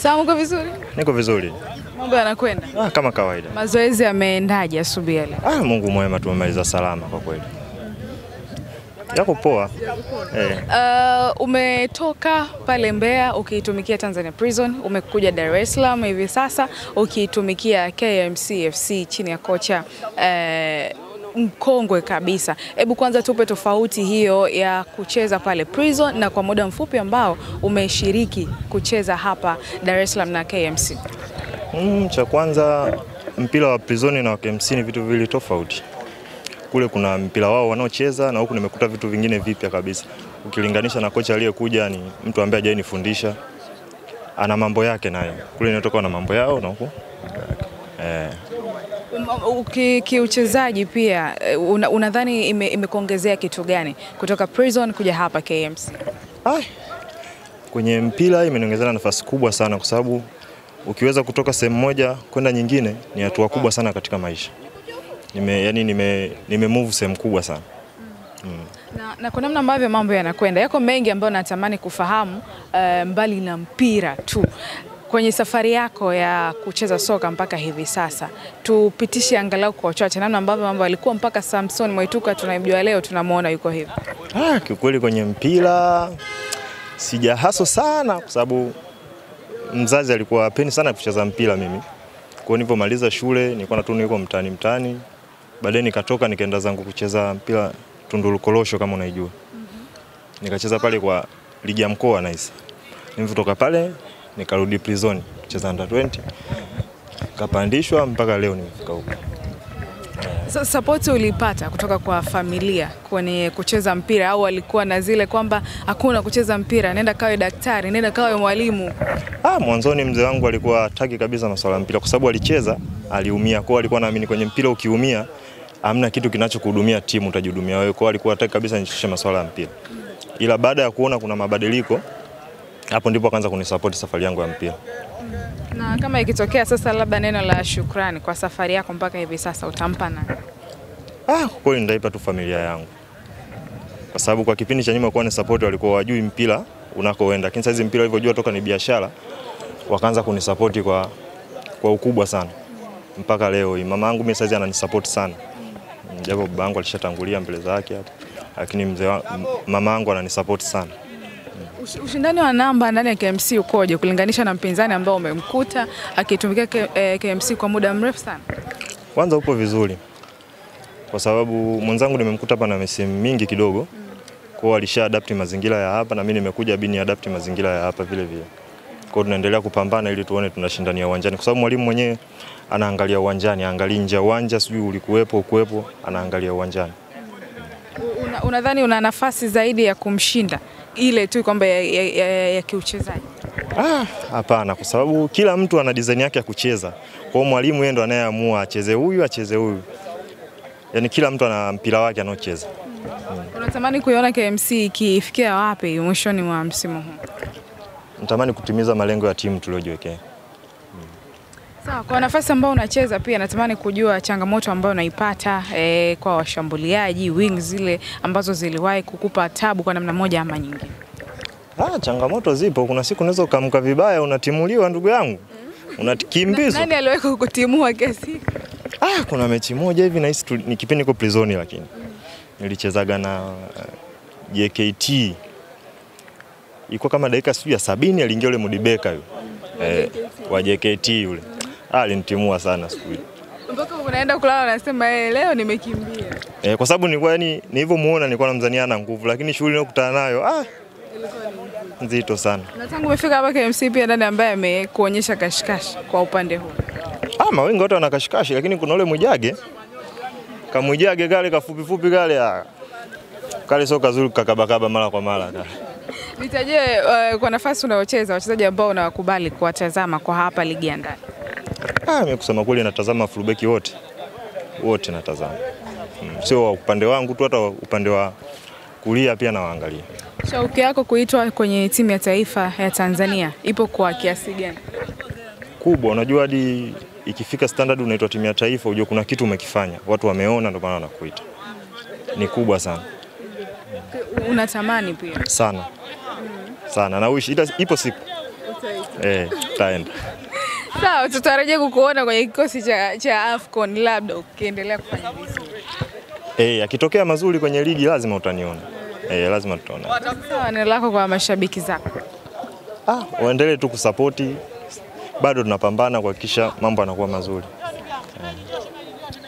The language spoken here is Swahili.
Sawa, uko vizuri? Niko vizuri. Mambo yanakwenda? Kama kawaida. Mazoezi yameendaje asubuhi leo? Mungu mwema, tumemaliza salama kwa kweli. Yako poa. Umetoka pale Mbeya ukiitumikia Tanzania Prison, umekuja Dar es Salaam hivi sasa ukiitumikia KMC FC chini ya kocha mkongwe kabisa. Hebu kwanza tupe tofauti hiyo ya kucheza pale Prison na kwa muda mfupi ambao umeshiriki kucheza hapa Dar es Salaam na KMC. Cha kwanza, mpira wa Prison na wa KMC ni vitu viwili tofauti. Kule kuna mpira wao wanaocheza na huku nimekuta vitu vingine vipya kabisa. Ukilinganisha na kocha aliyekuja ni mtu ambaye hajanifundisha. Ana mambo yake naye. Kule inatoka na mambo yao na huku. Kiuchezaji pia unadhani imekuongezea kitu gani kutoka Prison kuja hapa KMC? Kwenye mpira imeniongezea nafasi kubwa sana kwa sababu ukiweza kutoka sehemu moja kwenda nyingine ni hatua kubwa sana katika maisha. Nime move sehemu kubwa sana. Na kwa namna ambavyo mambo yanakwenda, yako mengi ambayo natamani kufahamu mbali na mpira tu. Kwenye safari yako ya kucheza soka mpaka hivi sasa, tupitishe angalau kwa uchache namna ambavyo mambo yalikuwa mpaka Samson Mwaituka tunamjua leo tunamuona yuko hivi. Kiukweli kwenye mpira sijahaso sana kwa sababu mzazi alikuwa hapendi sana kucheza mpira mimi. Kwa nilipomaliza shule nilikuwa natuni yuko mtaani. Baadaye nikatoka nikaenda zangu kucheza mpira Tunduru Kolosho kama unaijua. Nikacheza pale kwa ligi ya mkoa nice. Nilipotoka pale nikarudi Prison kucheza under 20. Kapandishwa mpaka leo nimefika huko. Support ulipata kutoka kwa familia kwenye kucheza mpira au walikuwa na zile kwamba hakuna kucheza mpira, nenda kawe daktari, nenda kawe mwalimu? Mwanzoni mzee wangu alikuwa hataki kabisa masuala ya mpira kwa sababu alicheza, aliumia. Kwa alikuwa anaamini kwenye mpira ukiumia hamna kitu kinachokuhudumia timu, utajihudumia wewe. Kwa alikuwa hataki kabisa nishushe masuala ya mpira. Ila baada ya kuona kuna mabadiliko, hapo ndipo akaanza kunisupport safari yangu ya mpira. Na kama ikitokea sasa labda neno la shukrani kwa safari yako mpaka hivi sasa utampa nani? Kwa kweli nitaipa tu familia yangu. Kwa sababu kwa kipindi cha nyuma kwa ni support walikuwa wajui mpira unakoenda. Lakini sasa mpira walivyojua toka ni biashara, wakaanza kunisupport kwa ukubwa sana. Mpaka leo hii mama yangu mimi sasa ananisupport sana. Japo baba yangu alishatangulia mbele zake hapo. Lakini mama yangu ananisupport sana. Ushindani wa namba ndani ya KMC ukoje kulinganisha na mpinzani ambao umemkuta akitumikia KMC kwa muda mrefu sana? Kwanza upo vizuri. Kwa sababu mwenzangu nimemkuta hapa na misimu mingi kidogo. Kwa hiyo alisha adapt mazingira ya hapa na mimi nimekuja bini adapt mazingira ya hapa vile vile. Kwa hiyo tunaendelea kupambana ili tuone tunashindania uwanjani kwa sababu mwalimu mwenyewe anaangalia uwanjani, angalia nje ya uwanja, sijui ulikuwepo, anaangalia uwanjani. Unadhani una nafasi zaidi ya kumshinda ile tu kwamba ya kiuchezaji? Hapana, kwa sababu kila mtu ana design yake ya kucheza. Kwa hiyo mwalimu yeye ndo anayeamua acheze huyu. Yaani kila mtu ana mpira wake anaocheza. Unatamani kuiona KMC ikifikia wapi mwishoni mwa msimu huu? Natamani kutimiza malengo ya timu tuliyojiwekea. Sawa, kwa nafasi ambayo unacheza pia natamani kujua changamoto ambayo unaipata kwa washambuliaji, wings zile ambazo ziliwahi kukupa tabu kwa namna moja ama nyingine. Changamoto zipo. Kuna siku unaweza ukamka vibaya unatimuliwa ndugu yangu. Unakimbizwa. Nani aliwahi kukutimua kesi? Kuna mechi moja hivi nahisi ni kipindi niko Prison lakini. Nilichezaga na JKT. Ilikuwa kama dakika 70 aliingia yule Mudibeka yule. Wa JKT yule. Alinitimua sana siku ile. Mpaka unaenda kulala unasema leo nimekimbia. Kwa sababu nilikuwa nilivyomuona nilikuwa namzania na nguvu lakini shughuli ninayokutana nayo nzito sana. Na tangu umefika hapa KMC pia ndani ambaye amekuonyesha kashikashi kwa upande huu? Wengi wote wana kashikashi lakini kuna ule Mwijage. Kamwijage kale kafupi kale kale sio kazuri kakabakaba mara kwa mara. Nitajie kwa nafasi unayocheza wachezaji ambao unawakubali kuwatazama kwa hapa ligi ya ndani. Mimi kusema kweli natazama fullback wote natazama. Sio upande wangu tu, hata upande wa kulia pia nawaangalia. Shauku yako kuitwa kwenye timu ya taifa ya Tanzania ipo kwa kiasi gani? Kubwa. Unajua hadi ikifika standard unaitwa timu ya taifa unajua kuna kitu umekifanya. Watu wameona ndio maana wanakuita. Ni kubwa sana. Unatamani pia? Sana. Na ipo siku. Tutaenda. Sawa, tutarajia kukuona kwenye kikosi cha AFCON labda ukiendelea kufanya vizuri. Akitokea mazuri kwenye ligi lazima utaniona. Lazima tutaona. Sawa, neno lako kwa mashabiki zako? Waendelee tu kusapoti. Bado tunapambana kuhakikisha mambo yanakuwa mazuri.